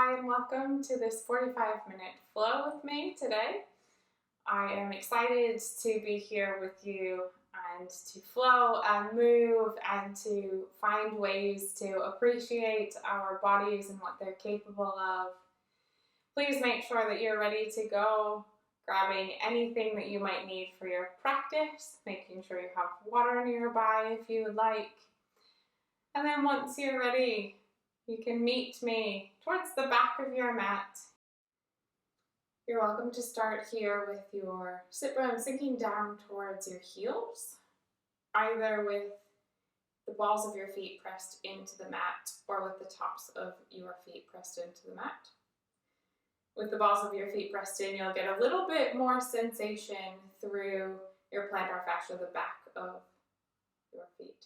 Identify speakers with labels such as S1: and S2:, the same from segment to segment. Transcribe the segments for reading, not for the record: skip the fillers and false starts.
S1: Hi and welcome to this 45-minute flow with me today. I am excited to be here with you and to flow and move and to find ways to appreciate our bodies and what they're capable of. Please make sure that you're ready to go, grabbing anything that you might need for your practice, making sure you have water nearby if you would like. And then once you're ready, you can meet me towards the back of your mat. You're welcome to start here with your sit bone sinking down towards your heels, either with the balls of your feet pressed into the mat or with the tops of your feet pressed into the mat. With the balls of your feet pressed in, you'll get a little bit more sensation through your plantar fascia, the back of your feet.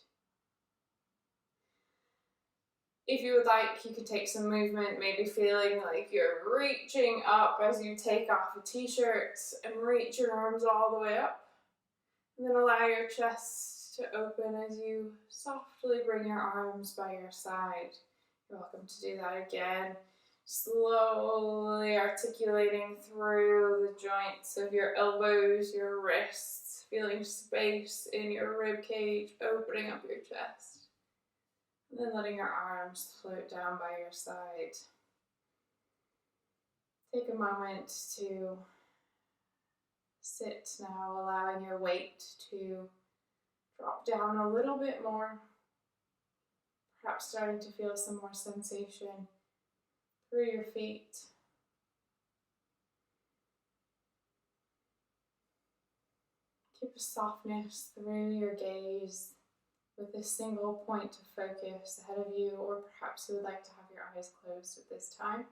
S1: If you would like, you could take some movement, maybe feeling like you're reaching up as you take off a t-shirt and reach your arms all the way up. And then allow your chest to open as you softly bring your arms by your side. You're welcome to do that again. Slowly articulating through the joints of your elbows, your wrists, feeling space in your rib cage, opening up your chest. And then letting your arms float down by your side. Take a moment to sit now, allowing your weight to drop down a little bit more. Perhaps starting to feel some more sensation through your feet. Keep a softness through your gaze, with a single point of focus ahead of you, or perhaps you would like to have your eyes closed at this time.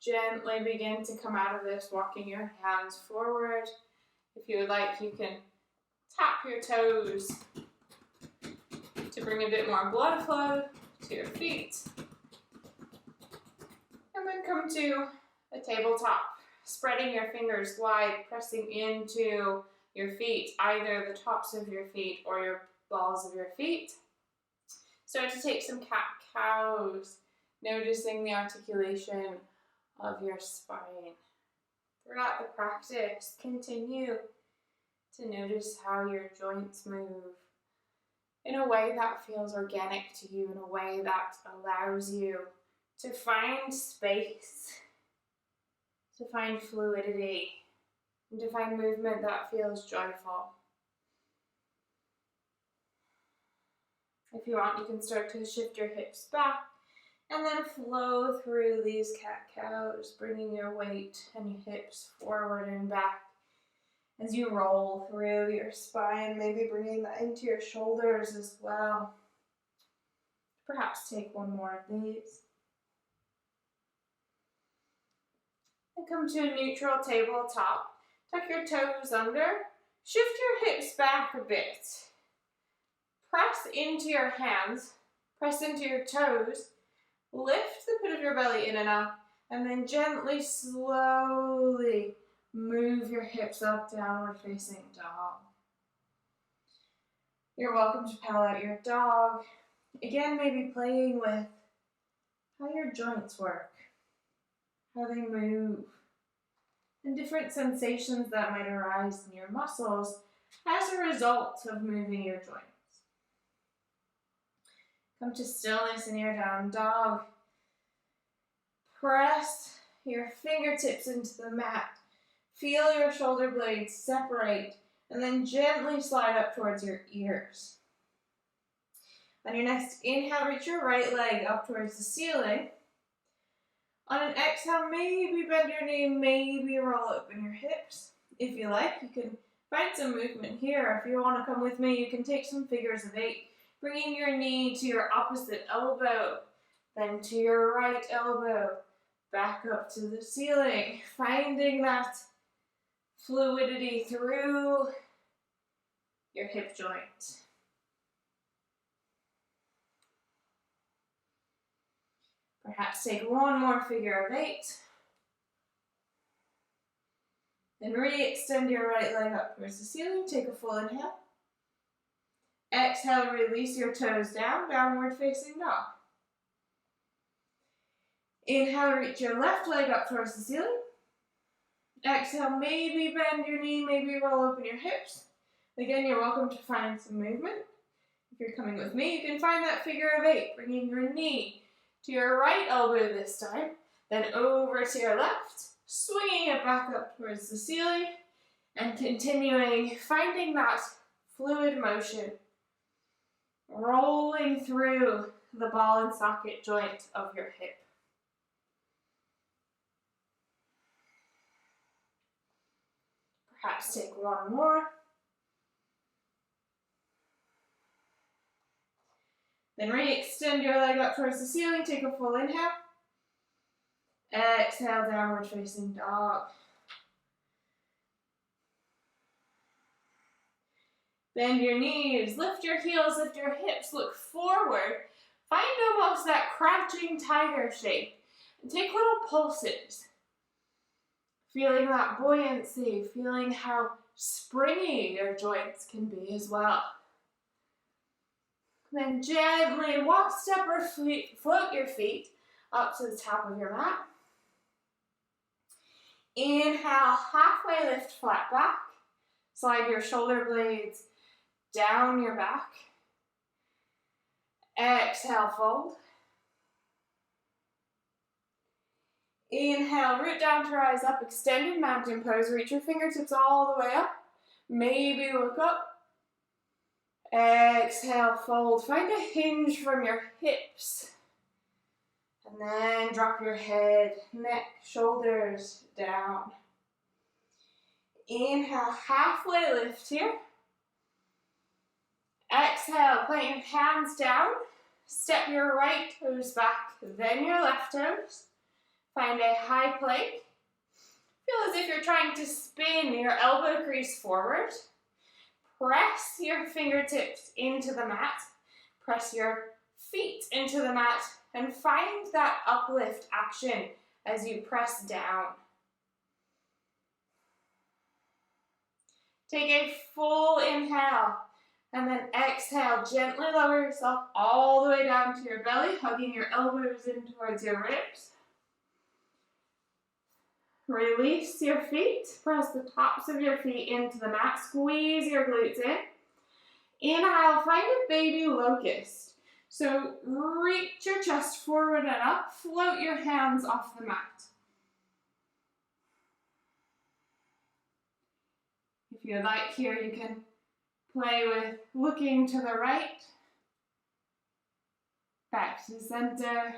S1: Gently begin to come out of this, walking your hands forward. If you would like, you can tap your toes to bring a bit more blood flow to your feet. And then come to a tabletop, spreading your fingers wide, pressing into your feet, either the tops of your feet or your balls of your feet. Start to take some cat-cows, noticing the articulation of your spine. Throughout the practice, continue to notice how your joints move in a way that feels organic to you, in a way that allows you to find space, to find fluidity, and to find movement that feels joyful. If you want, you can start to shift your hips back and then flow through these cat-cows, bringing your weight and your hips forward and back as you roll through your spine, maybe bringing that into your shoulders as well. Perhaps take one more of these. And come to a neutral tabletop. Tuck your toes under, shift your hips back a bit. Press into your hands, press into your toes, lift the pit of your belly in and up, and then gently, slowly move your hips up, downward facing dog. You're welcome to pal out your dog. Again, maybe playing with how your joints work, how they move, and different sensations that might arise in your muscles as a result of moving your joints. Come to stillness in your down dog. Press your fingertips into the mat. Feel your shoulder blades separate, and then gently slide up towards your ears. On your next inhale, reach your right leg up towards the ceiling. On an exhale, maybe bend your knee, maybe roll open your hips. If you like, you can find some movement here. If you want to come with me, you can take some figures of 8, bringing your knee to your opposite elbow, then to your right elbow, back up to the ceiling, finding that fluidity through your hip joint. Perhaps take one more figure of 8. Then re-extend your right leg up towards the ceiling. Take a full inhale. Exhale, release your toes down, downward facing dog. Inhale, reach your left leg up towards the ceiling. Exhale, maybe bend your knee, maybe roll open your hips. Again, you're welcome to find some movement. If you're coming with me, you can find that figure of 8, bringing your knee to your right elbow this time, then over to your left, swinging it back up towards the ceiling, and continuing, finding that fluid motion, rolling through the ball and socket joint of your hip. Perhaps take one more. Then re-extend your leg up towards the ceiling, take a full inhale. Exhale, downward facing dog. Bend your knees, lift your heels, lift your hips, look forward. Find almost that crouching tiger shape. And take little pulses. Feeling that buoyancy, feeling how springy your joints can be as well. Then gently walk, step, or float your feet up to the top of your mat. Inhale, halfway lift, flat back. Slide your shoulder blades down your back. Exhale, fold. Inhale, root down to rise up, extended mountain pose. Reach your fingertips all the way up. Maybe look up. Exhale, fold. Find a hinge from your hips. And then drop your head, neck, shoulders down. Inhale, halfway lift here. Exhale, plant your hands down. Step your right toes back, then your left toes. Find a high plank. Feel as if you're trying to spin your elbow crease forward. Press your fingertips into the mat. Press your feet into the mat and find that uplift action as you press down. Take a full inhale and then exhale. Gently lower yourself all the way down to your belly, hugging your elbows in towards your ribs. Release your feet. Press the tops of your feet into the mat. Squeeze your glutes in. Inhale, find a baby locust. So reach your chest forward and up. Float your hands off the mat. If you like here, you can play with looking to the right, back to center,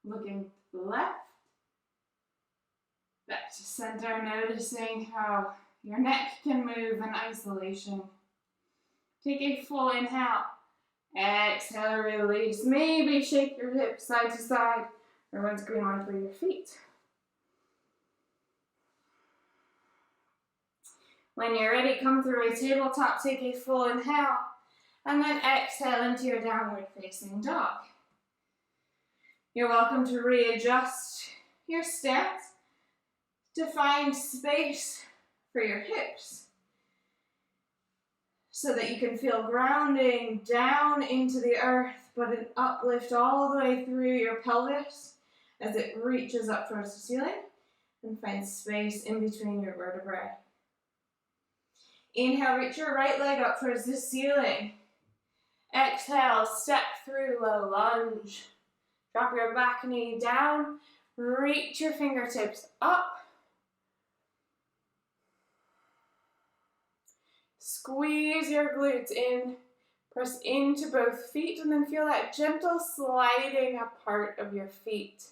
S1: looking to the left, back to center, noticing how your neck can move in isolation. Take a full inhale. Exhale, release. Maybe shake your hips side to side, or once green one through your feet. When you're ready, come through a tabletop, take a full inhale, and then exhale into your downward facing dog. You're welcome to readjust your stance to find space for your hips so that you can feel grounding down into the earth, but an uplift all the way through your pelvis as it reaches up towards the ceiling and find space in between your vertebrae. Inhale, reach your right leg up towards the ceiling. Exhale, step through low lunge. Drop your back knee down. Reach your fingertips up. Squeeze your glutes in. Press into both feet and then feel that gentle sliding apart of your feet.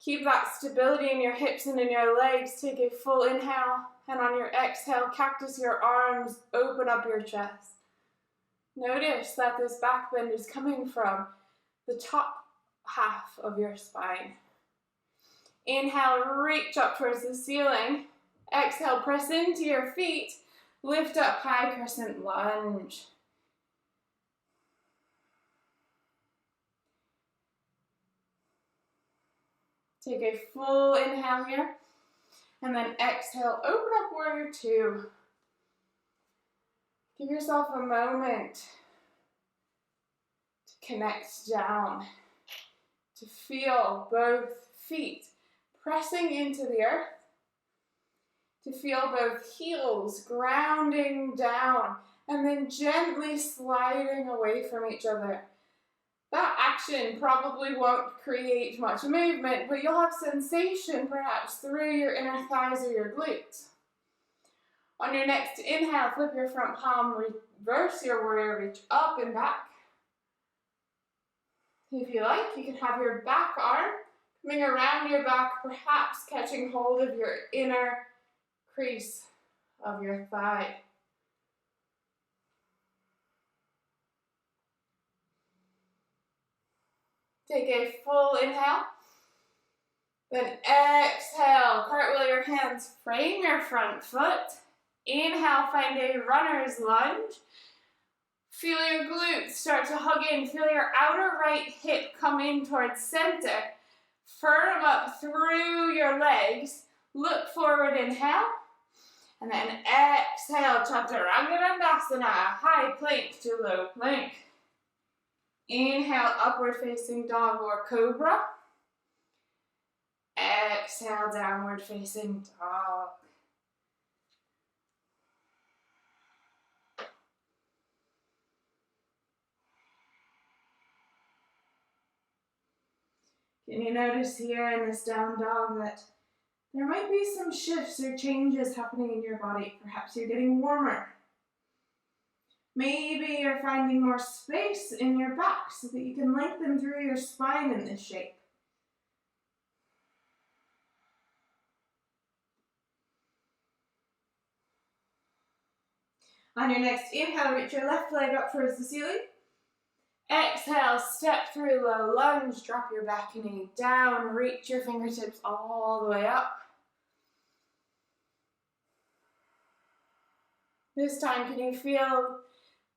S1: Keep that stability in your hips and in your legs. Take a full inhale. And on your exhale, cactus your arms, open up your chest. Notice that this back bend is coming from the top half of your spine. Inhale, reach up towards the ceiling. Exhale, press into your feet. Lift up high crescent lunge. Take a full inhale here. And then exhale, open up warrior two. Give yourself a moment to connect down, to feel both feet pressing into the earth, to feel both heels grounding down and then gently sliding away from each other. That action probably won't create much movement, but you'll have sensation perhaps through your inner thighs or your glutes. On your next inhale, flip your front palm, reverse your warrior, reach up and back. If you like, you can have your back arm coming around your back, perhaps catching hold of your inner crease of your thigh. Take a full inhale. Then exhale, cartwheel your hands, frame your front foot. Inhale, find a runner's lunge. Feel your glutes start to hug in. Feel your outer right hip come in towards center. Firm up through your legs. Look forward, inhale. And then exhale, Chaturanga Dandasana, high plank to low plank. Inhale, upward facing dog or cobra. Exhale, downward facing dog. Can you notice here in this down dog that there might be some shifts or changes happening in your body? Perhaps you're getting warmer. Maybe you're finding more space in your back so that you can lengthen through your spine in this shape. On your next inhale, reach your left leg up towards the ceiling. Exhale, step through low lunge, drop your back knee down, reach your fingertips all the way up. This time, can you feel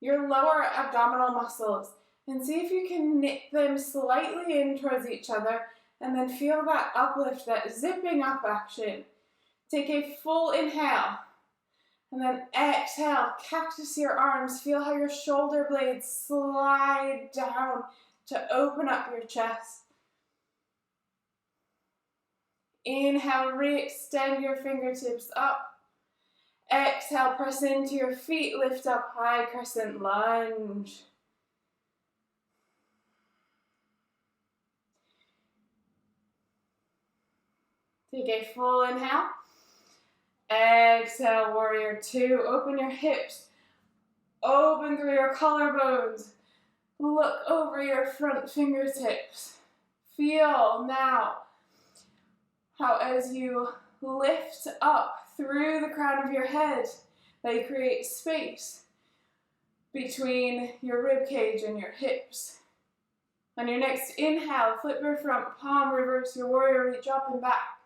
S1: your lower abdominal muscles and see if you can knit them slightly in towards each other and then feel that uplift, that zipping up action. Take a full inhale. And then exhale, cactus your arms. Feel how your shoulder blades slide down to open up your chest. Inhale, re-extend your fingertips up. Exhale, press into your feet, lift up high, crescent lunge. Take a full inhale. Exhale, warrior two. Open your hips. Open through your collarbones. Look over your front fingertips. Feel now how as you lift up through the crown of your head, they create space between your rib cage and your hips. On your next inhale, flip your front palm, reverse your warrior, reach up and back.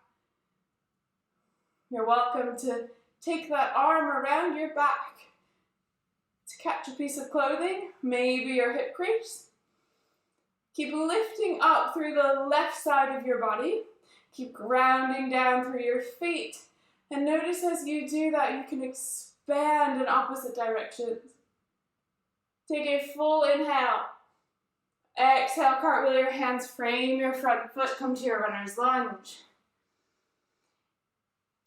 S1: You're welcome to take that arm around your back to catch a piece of clothing, maybe your hip crease. Keep lifting up through the left side of your body. Keep grounding down through your feet. And notice as you do that, you can expand in opposite directions. Take a full inhale. Exhale, cartwheel your hands, frame your front foot, come to your runner's lunge.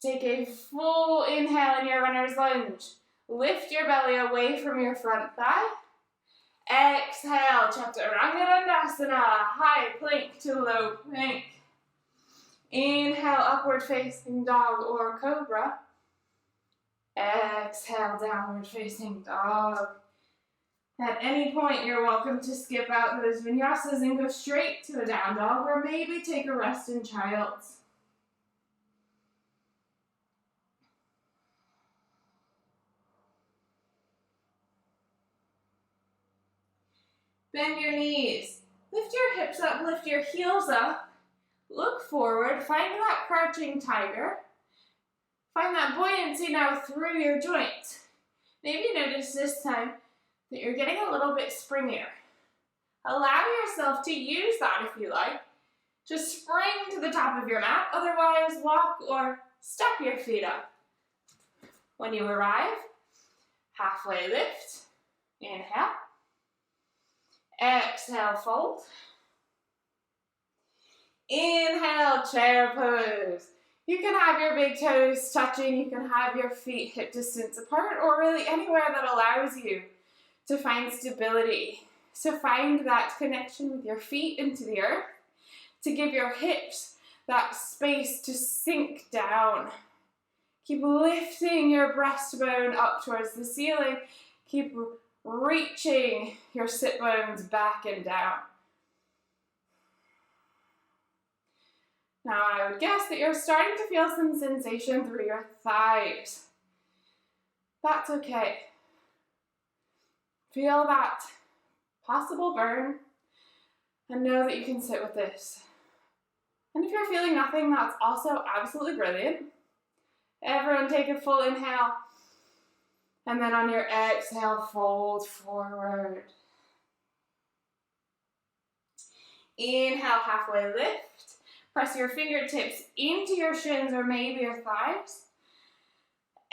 S1: Take a full inhale in your runner's lunge. Lift your belly away from your front thigh. Exhale, Chaturanga Dandasana, high plank to low plank. Inhale, upward facing dog or cobra. Exhale, downward facing dog. At any point, you're welcome to skip out those vinyasas and go straight to a down dog, or maybe take a rest in child's. Bend your knees. Lift your hips up, lift your heels up. Look forward, find that crouching tiger. Find that buoyancy now through your joints. Maybe notice this time that you're getting a little bit springier. Allow yourself to use that if you like. Just spring to the top of your mat, otherwise walk or step your feet up. When you arrive, halfway lift. Inhale. Exhale, fold. Inhale, chair pose. You can have your big toes touching, you can have your feet hip distance apart, or really anywhere that allows you to find stability. So find that connection with your feet into the earth, to give your hips that space to sink down. Keep lifting your breastbone up towards the ceiling. Keep reaching your sit bones back and down. Now I would guess that you're starting to feel some sensation through your thighs. That's okay. Feel that possible burn and know that you can sit with this. And if you're feeling nothing, that's also absolutely brilliant. Everyone take a full inhale. And then on your exhale, fold forward. Inhale, halfway lift. Press your fingertips into your shins or maybe your thighs.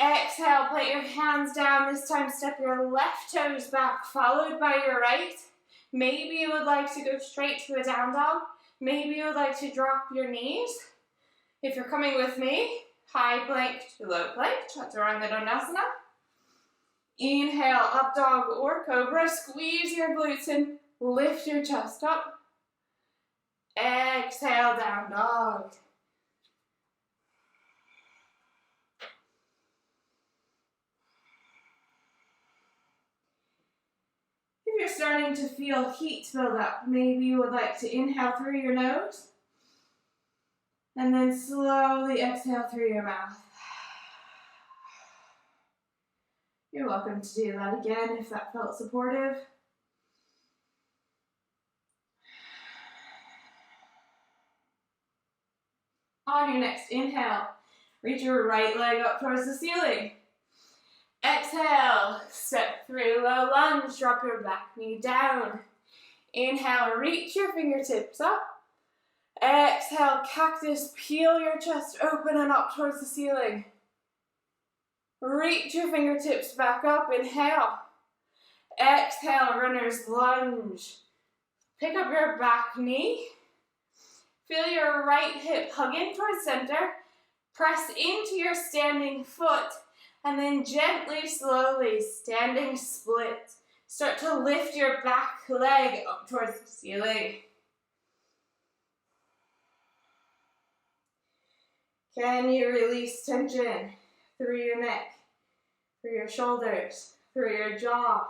S1: Exhale, put your hands down. This time step your left toes back, followed by your right. Maybe you would like to go straight to a down dog. Maybe you would like to drop your knees. If you're coming with me, high plank to low plank, Chaturanga Dandasana. Inhale, up dog or cobra. Squeeze your glutes in, lift your chest up. Exhale, down dog. If you're starting to feel heat build up, maybe you would like to inhale through your nose and then slowly exhale through your mouth. You're welcome to do that again if that felt supportive. On your next inhale, reach your right leg up towards the ceiling. Exhale, step through low lunge, drop your back knee down. Inhale, reach your fingertips up. Exhale, cactus, peel your chest open and up towards the ceiling. Reach your fingertips back up, inhale. Exhale, runner's lunge. Pick up your back knee. Feel your right hip hug in towards center. Press into your standing foot and then gently, slowly, standing split. Start to lift your back leg up towards the ceiling. Can you release tension through your neck, through your shoulders, through your jaw?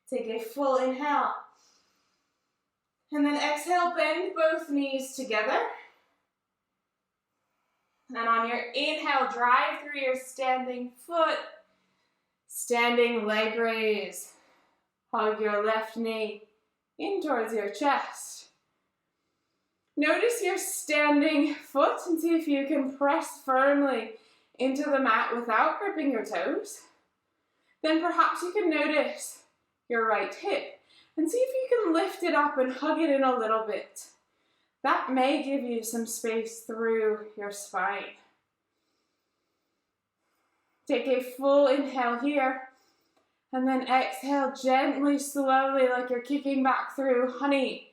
S1: Take a full inhale. And then exhale, bend both knees together. And on your inhale, drive through your standing foot, standing leg raise. Hug your left knee in towards your chest. Notice your standing foot and see if you can press firmly into the mat without gripping your toes. Then perhaps you can notice your right hip and see if you can lift it up and hug it in a little bit. That may give you some space through your spine. Take a full inhale here, and then exhale gently, slowly, like you're kicking back through honey.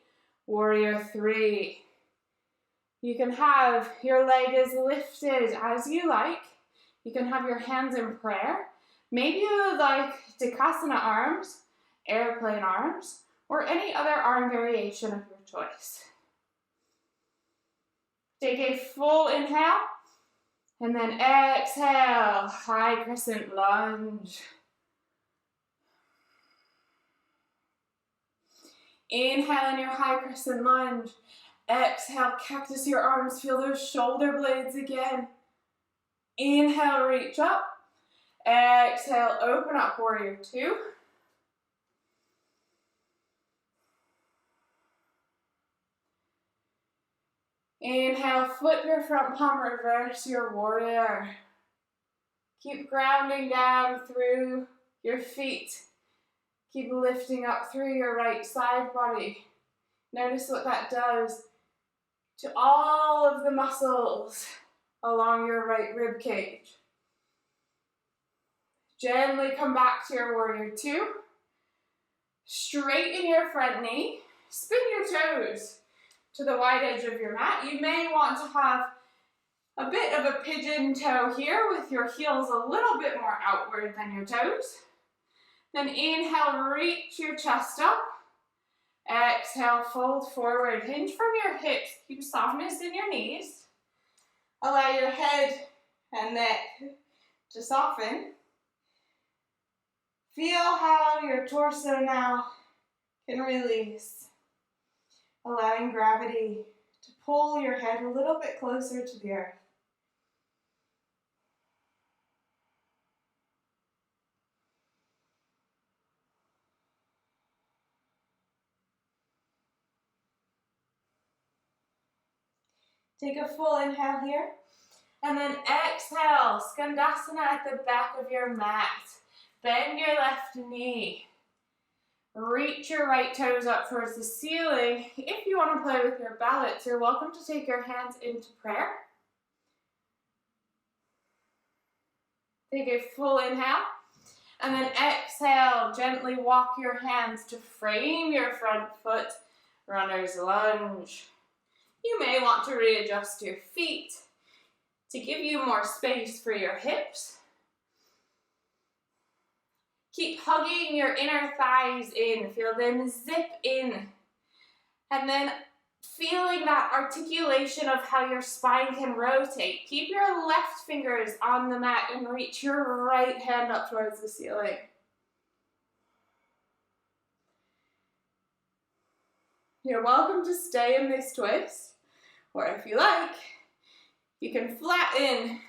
S1: Warrior 3. You can have your leg is lifted as you like. You can have your hands in prayer. Maybe you would like Dikasana arms, airplane arms, or any other arm variation of your choice. Take a full inhale, and then exhale, high crescent lunge. Inhale in your high crescent lunge. Exhale, cactus your arms, feel those shoulder blades again. Inhale, reach up. Exhale, open up, warrior 2. Inhale, flip your front palm, reverse your warrior. Keep grounding down through your feet. Keep lifting up through your right side body. Notice what that does to all of the muscles along your right rib cage. Gently come back to your warrior two. Straighten your front knee. Spin your toes to the wide edge of your mat. You may want to have a bit of a pigeon toe here with your heels a little bit more outward than your toes. Then inhale, reach your chest up. Exhale, fold forward. Hinge from your hips. Keep softness in your knees. Allow your head and neck to soften. Feel how your torso now can release, allowing gravity to pull your head a little bit closer to the earth. Take a full inhale here, and then exhale, Skandasana at the back of your mat. Bend your left knee. Reach your right toes up towards the ceiling. If you want to play with your balance, you're welcome to take your hands into prayer. Take a full inhale, and then exhale, gently walk your hands to frame your front foot, runner's lunge. You may want to readjust your feet to give you more space for your hips. Keep hugging your inner thighs in. Feel them zip in. And then feeling that articulation of how your spine can rotate. Keep your left fingers on the mat and reach your right hand up towards the ceiling. You're welcome to stay in this twist, or if you like, you can flatten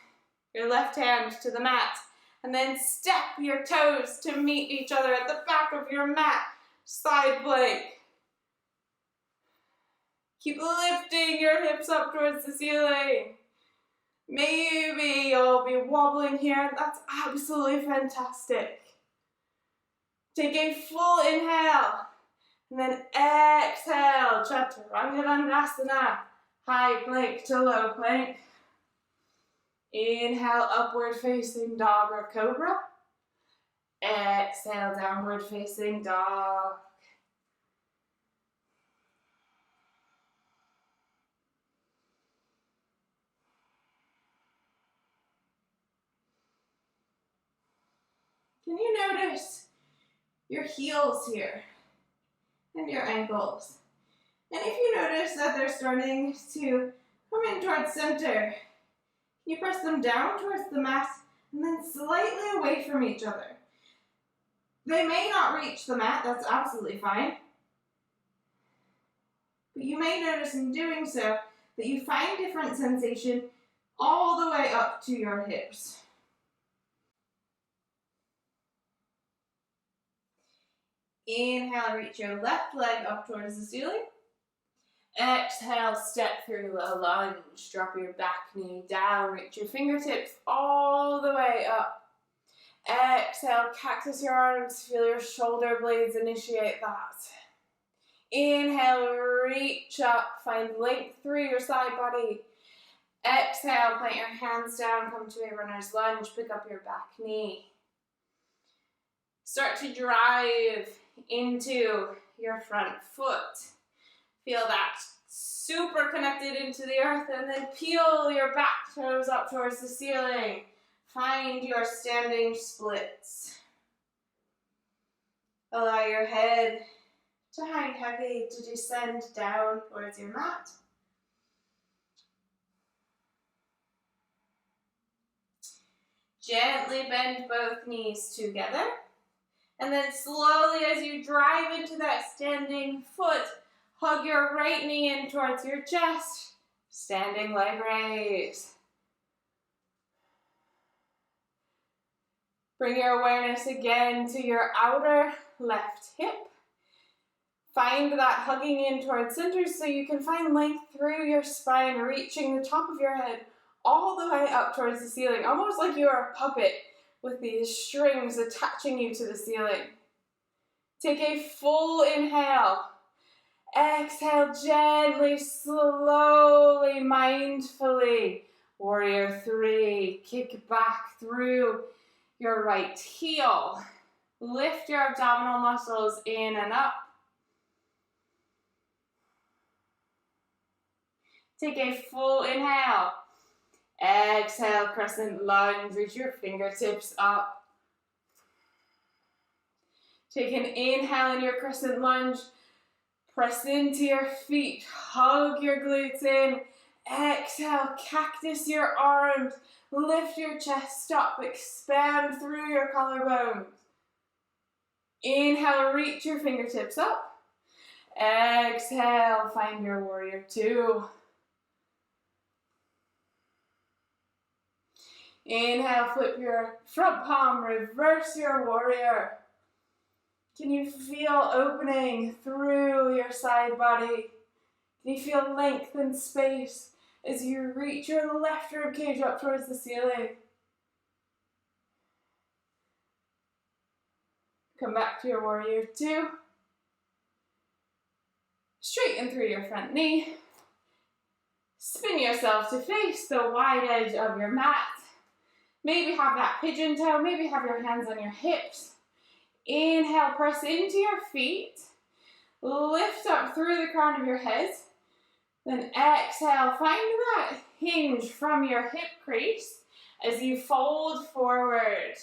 S1: your left hand to the mat and then step your toes to meet each other at the back of your mat, side plank. Keep lifting your hips up towards the ceiling. Maybe you'll be wobbling here. That's absolutely fantastic. Take a full inhale. And then exhale, Chaturanga, high plank to low plank. Inhale, upward facing dog or cobra. Exhale, downward facing dog. Can you notice your heels here? And your ankles. And if you notice that they're starting to come in towards center, you press them down towards the mat and then slightly away from each other. They may not reach the mat, that's absolutely fine. But you may notice in doing so that you find different sensation all the way up to your hips. Inhale, reach your left leg up towards the ceiling. Exhale, step through a lunge. Drop your back knee down. Reach your fingertips all the way up. Exhale, cactus your arms. Feel your shoulder blades initiate that. Inhale, reach up. Find length through your side body. Exhale, plant your hands down. Come to a runner's lunge. Pick up your back knee. Start to drive into your front foot. Feel that super connected into the earth, and then peel your back toes up towards the ceiling. Find your standing splits. Allow your head to hang heavy to descend down towards your mat. Gently bend both knees together. And then slowly, as you drive into that standing foot, hug your right knee in towards your chest. Standing leg raise. Bring your awareness again to your outer left hip. Find that hugging in towards center so you can find length through your spine, reaching the top of your head all the way up towards the ceiling, almost like you are a puppet with these strings attaching you to the ceiling. Take a full inhale. Exhale gently, slowly, mindfully. Warrior three. Kick back through your right heel. Lift your abdominal muscles in and up. Take a full inhale. Exhale, crescent lunge. Reach your fingertips up. Take an inhale in your crescent lunge. Press into your feet. Hug your glutes in. Exhale, cactus your arms. Lift your chest up. Expand through your collarbones. Inhale, reach your fingertips up. Exhale, find your warrior two. Inhale, flip your front palm, reverse your warrior. Can you feel opening through your side body? Can you feel length and space as you reach your left rib cage up towards the ceiling? Come back to your warrior two. Straighten through your front knee. Spin yourself to face the wide edge of your mat. Maybe have that pigeon toe, maybe have your hands on your hips. Inhale, press into your feet. Lift up through the crown of your head. Then exhale, find that hinge from your hip crease as you fold forward.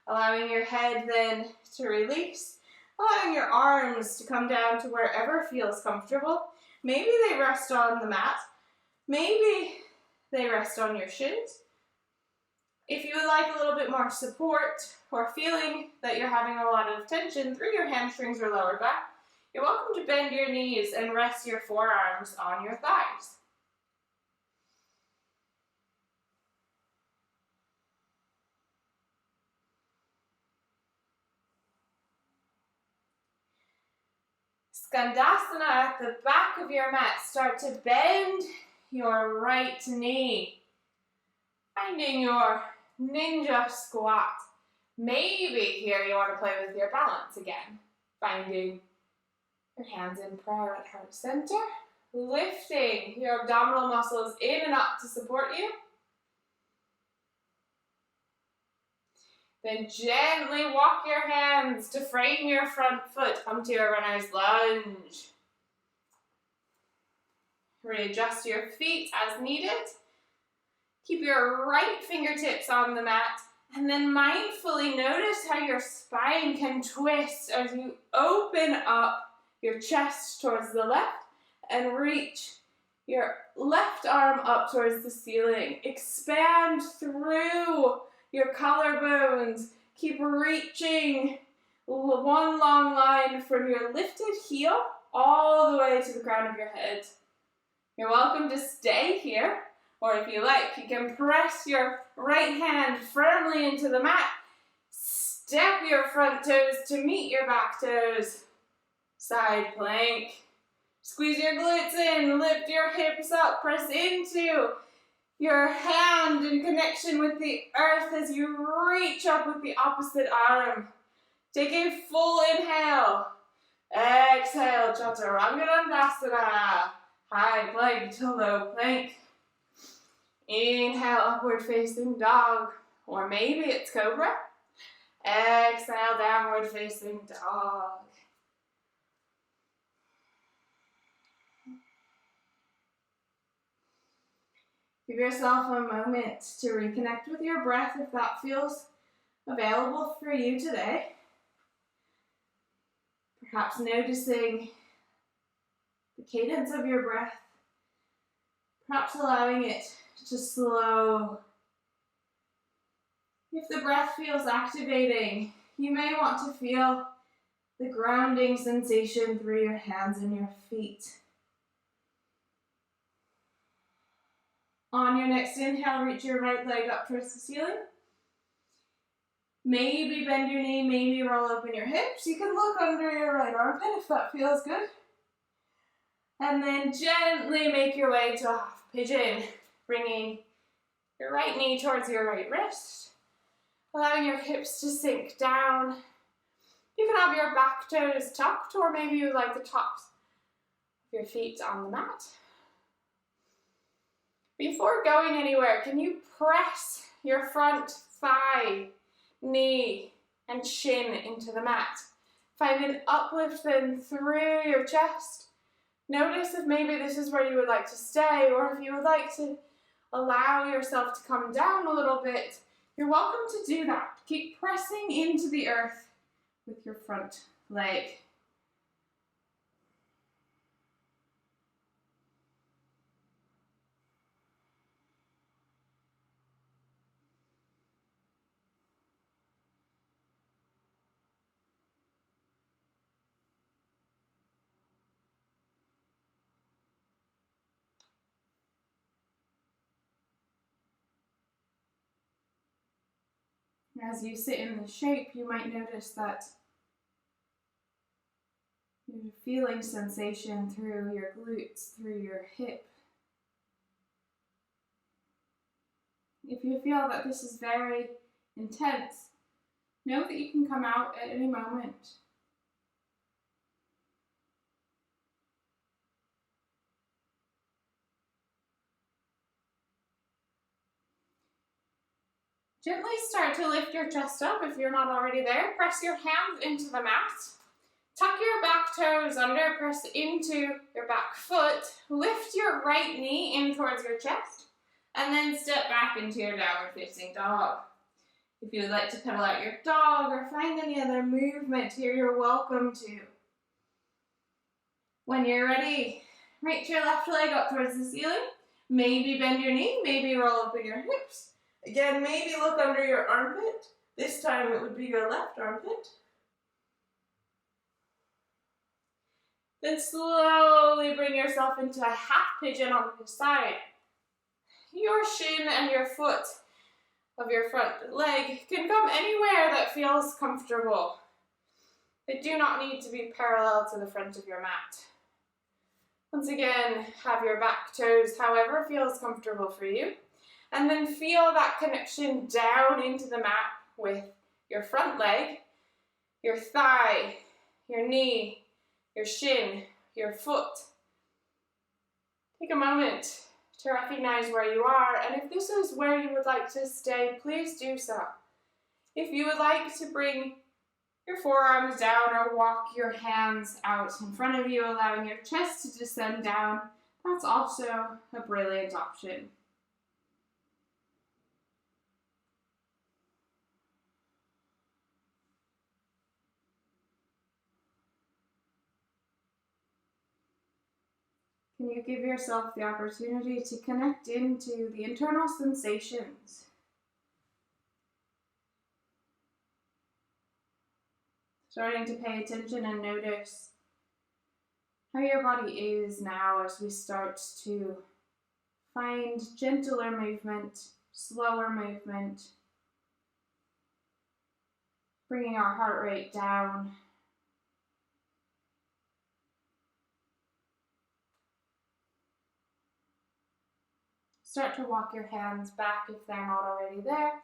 S1: Allowing your head then to release. Allowing your arms to come down to wherever feels comfortable. Maybe they rest on the mat. Maybe they rest on your shins. If you would like a little bit more support or feeling that you're having a lot of tension through your hamstrings or lower back, you're welcome to bend your knees and rest your forearms on your thighs. Skandasana at the back of your mat. Start to bend your right knee. Finding your ninja squat. Maybe here you want to play with your balance again. Finding your hands in prayer at heart center. Lifting your abdominal muscles in and up to support you. Then gently walk your hands to frame your front foot. Come to your runner's lunge. Readjust your feet as needed. Keep your right fingertips on the mat. And then mindfully notice how your spine can twist as you open up your chest towards the left and reach your left arm up towards the ceiling. Expand through your collarbones. Keep reaching one long line from your lifted heel all the way to the crown of your head. You're welcome to stay here, or if you like, you can press your right hand firmly into the mat. Step your front toes to meet your back toes. Side plank. Squeeze your glutes in, lift your hips up, press into your hand in connection with the earth as you reach up with the opposite arm. Take a full inhale. Exhale, Chaturanga Dandasana. High plank to low plank. Inhale, upward facing dog. Or maybe it's cobra. Exhale, downward facing dog. Give yourself a moment to reconnect with your breath if that feels available for you today. Perhaps noticing the cadence of your breath. Perhaps allowing it to slow. If the breath feels activating, you may want to feel the grounding sensation through your hands and your feet. On your next inhale, reach your right leg up towards the ceiling. Maybe bend your knee, maybe roll open your hips. You can look under your right armpit if that feels good. And then gently make your way to a half pigeon, bringing your right knee towards your right wrist, allowing your hips to sink down. You can have your back toes tucked, or maybe you would like the tops of your feet on the mat. Before going anywhere, can you press your front thigh knee and shin into the mat. Find an uplift then through your chest. Notice if maybe this is where you would like to stay, or if you would like to allow yourself to come down a little bit, you're welcome to do that. Keep pressing into the earth with your front leg. As you sit in the shape, you might notice that you're feeling sensation through your glutes, through your hip. If you feel that this is very intense, know that you can come out at any moment. Gently start to lift your chest up if you're not already there. Press your hands into the mat. Tuck your back toes under, press into your back foot. Lift your right knee in towards your chest, and then step back into your downward facing dog. If you would like to pedal out your dog or find any other movement here, you're welcome to. When you're ready, reach your left leg up towards the ceiling. Maybe bend your knee, maybe roll open your hips. Again, maybe look under your armpit. This time it would be your left armpit. Then slowly bring yourself into a half pigeon on the side. Your shin and your foot of your front leg can come anywhere that feels comfortable. They do not need to be parallel to the front of your mat. Once again, have your back toes however feels comfortable for you. And then feel that connection down into the mat with your front leg, your thigh, your knee, your shin, your foot. Take a moment to recognize where you are, and if this is where you would like to stay, please do so. If you would like to bring your forearms down or walk your hands out in front of you, allowing your chest to descend down, that's also a brilliant option. Can you give yourself the opportunity to connect into the internal sensations? Starting to pay attention and notice how your body is now as we start to find gentler movement, slower movement, bringing our heart rate down. Start to walk your hands back if they're not already there.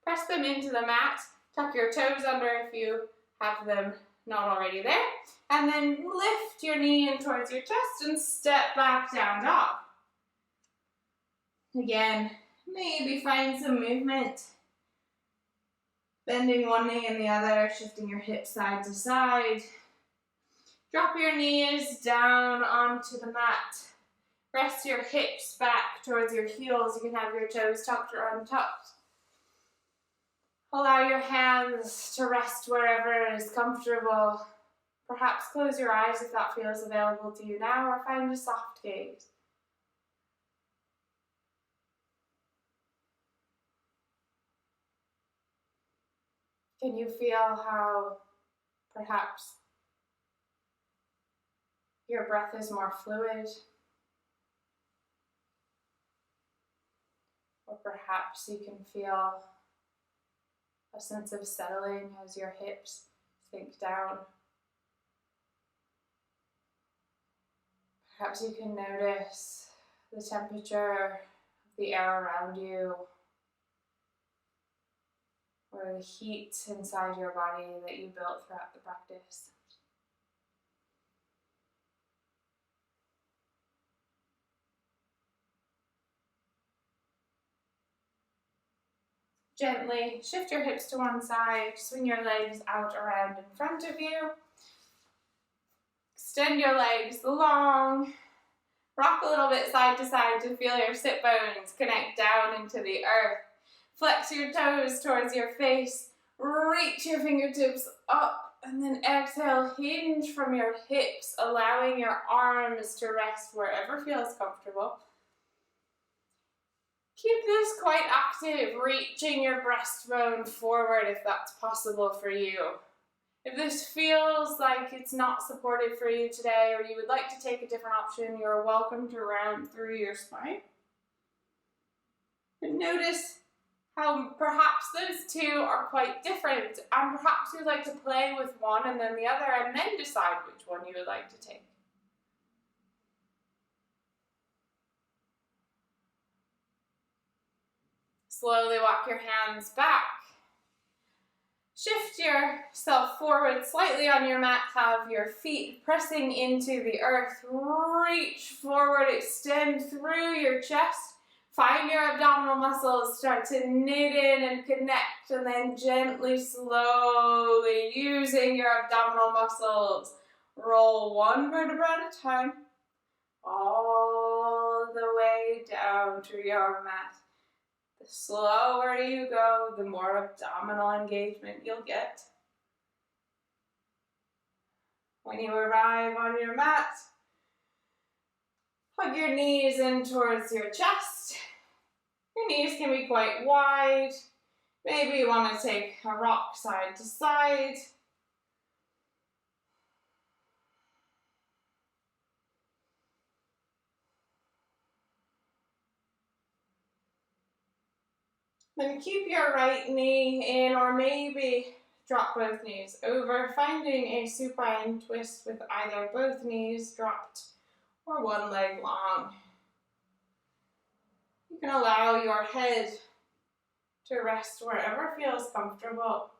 S1: Press them into the mat. Tuck your toes under if you have them not already there. And then lift your knee in towards your chest and step back down dog. Again, maybe find some movement. Bending one knee and the other, shifting your hips side to side. Drop your knees down onto the mat. Rest your hips back towards your heels. You can have your toes tucked or untucked. Allow your hands to rest wherever is comfortable. Perhaps close your eyes if that feels available to you now, or find a soft gaze. Can you feel how perhaps your breath is more fluid? Or perhaps you can feel a sense of settling as your hips sink down. Perhaps you can notice the temperature of the air around you, or the heat inside your body that you built throughout the practice. Gently shift your hips to one side, swing your legs out around in front of you. Extend your legs long. Rock a little bit side to side to feel your sit bones connect down into the earth. Flex your toes towards your face. Reach your fingertips up and then exhale, hinge from your hips, allowing your arms to rest wherever feels comfortable. Keep this quite active, reaching your breastbone forward if that's possible for you. If this feels like it's not supported for you today, or you would like to take a different option, you're welcome to round through your spine. And notice how perhaps those two are quite different, and perhaps you'd like to play with one and then the other, and then decide which one you would like to take. Slowly walk your hands back. Shift yourself forward slightly on your mat. Have your feet pressing into the earth. Reach forward, extend through your chest. Find your abdominal muscles. Start to knit in and connect, and then gently, slowly, using your abdominal muscles, roll one vertebra at a time, all the way down to your mat. The slower you go, the more abdominal engagement you'll get. When you arrive on your mat, hug your knees in towards your chest. Your knees can be quite wide. Maybe you want to take a rock side to side. Then keep your right knee in, or maybe drop both knees over, finding a supine twist with either both knees dropped or one leg long. You can allow your head to rest wherever feels comfortable.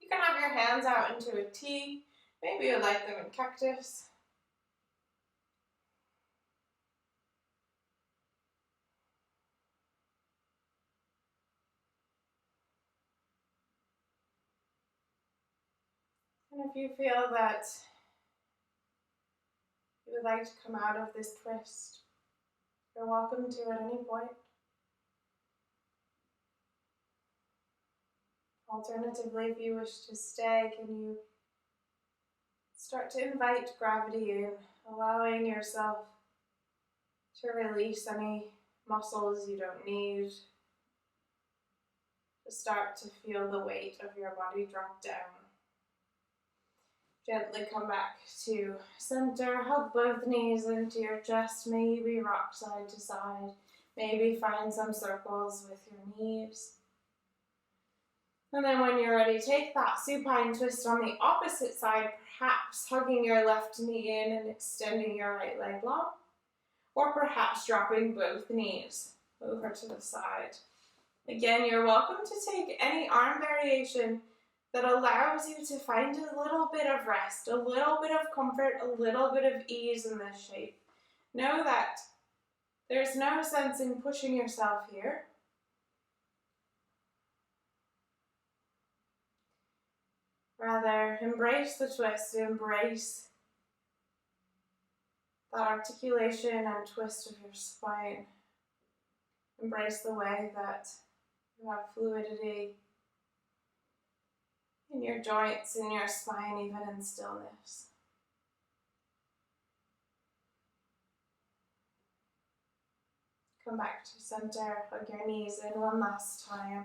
S1: You can have your hands out into a T. Maybe you like them in cactus. And if you feel that you would like to come out of this twist, you're welcome to at any point. Alternatively, if you wish to stay, can you start to invite gravity in, allowing yourself to release any muscles you don't need, to start to feel the weight of your body drop down. Gently come back to center, hug both knees into your chest, maybe rock side to side, maybe find some circles with your knees. And then when you're ready, take that supine twist on the opposite side, perhaps hugging your left knee in and extending your right leg long, or perhaps dropping both knees over to the side. Again, you're welcome to take any arm variation that allows you to find a little bit of rest, a little bit of comfort, a little bit of ease in this shape. Know that there's no sense in pushing yourself here. Rather, embrace the twist, embrace that articulation and twist of your spine. Embrace the way that you have fluidity in your joints, in your spine, even in stillness. Come back to center, hug your knees in one last time.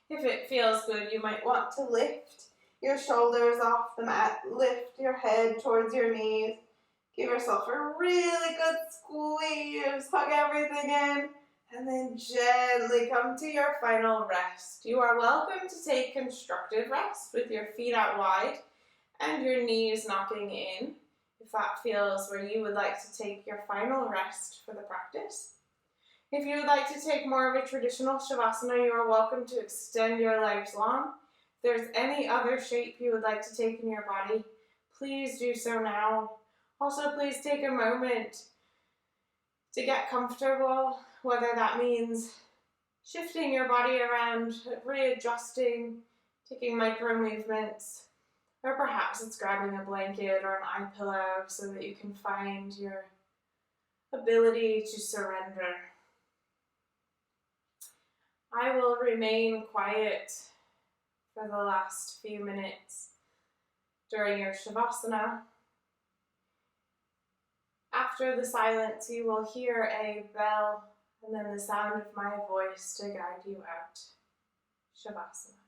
S1: If it feels good, you might want to lift your shoulders off the mat, lift your head towards your knees. Give yourself a really good squeeze, hug everything in, and then gently come to your final rest. You are welcome to take constructive rest with your feet out wide and your knees knocking in, if that feels where you would like to take your final rest for the practice. If you would like to take more of a traditional Shavasana, you are welcome to extend your legs long. If there's any other shape you would like to take in your body, please do so now. Also, please take a moment to get comfortable, whether that means shifting your body around, readjusting, taking micro movements, or perhaps it's grabbing a blanket or an eye pillow so that you can find your ability to surrender. I will remain quiet for the last few minutes during your Shavasana. After the silence, you will hear a bell and then the sound of my voice to guide you out. Shavasana.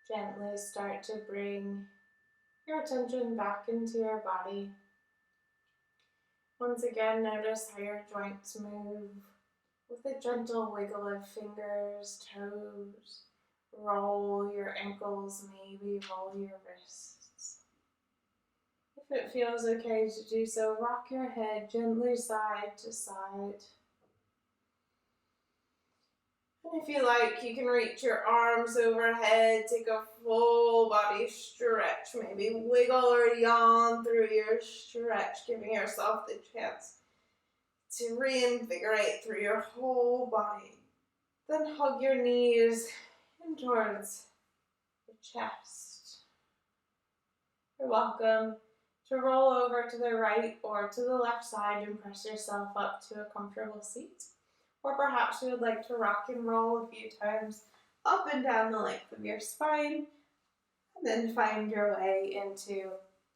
S1: Gently start to bring your attention back into your body. Once again, notice how your joints move with a gentle wiggle of fingers, toes. Roll your ankles, maybe roll your wrists. If If it feels okay to do so, rock your head gently side to side. And if you like, you can reach your arms overhead, take a full body stretch, maybe wiggle or yawn through your stretch, giving yourself the chance to reinvigorate through your whole body. Then hug your knees in towards your chest. You're welcome to roll over to the right or to the left side and press yourself up to a comfortable seat. Or perhaps you would like to rock and roll a few times up and down the length of your spine, and then find your way into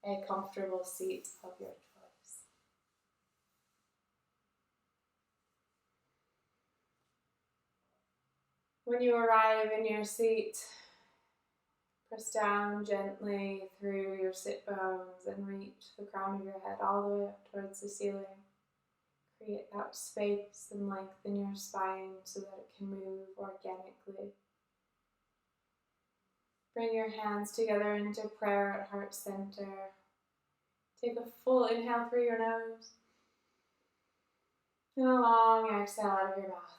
S1: a comfortable seat of your choice. When you arrive in your seat, press down gently through your sit bones and reach the crown of your head all the way up towards the ceiling. Create that space and lengthen your spine so that it can move organically. Bring your hands together into prayer at heart center. Take a full inhale through your nose and a long exhale out of your mouth.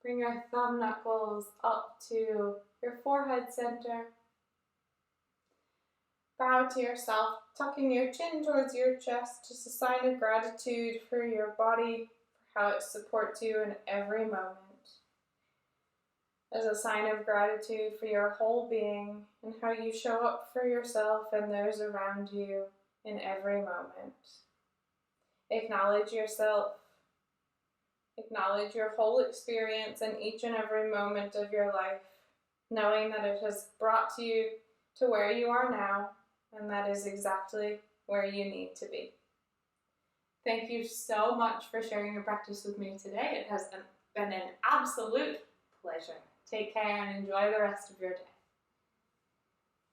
S1: Bring your thumb knuckles up to your forehead center. Bow to yourself, tucking your chin towards your chest, just a sign of gratitude for your body, for how it supports you in every moment. As a sign of gratitude for your whole being and how you show up for yourself and those around you in every moment. Acknowledge yourself. Acknowledge your whole experience in each and every moment of your life, knowing that it has brought you to where you are now, and that is exactly where you need to be. Thank you so much for sharing your practice with me today. It has been an absolute pleasure. Take care and enjoy the rest of your day.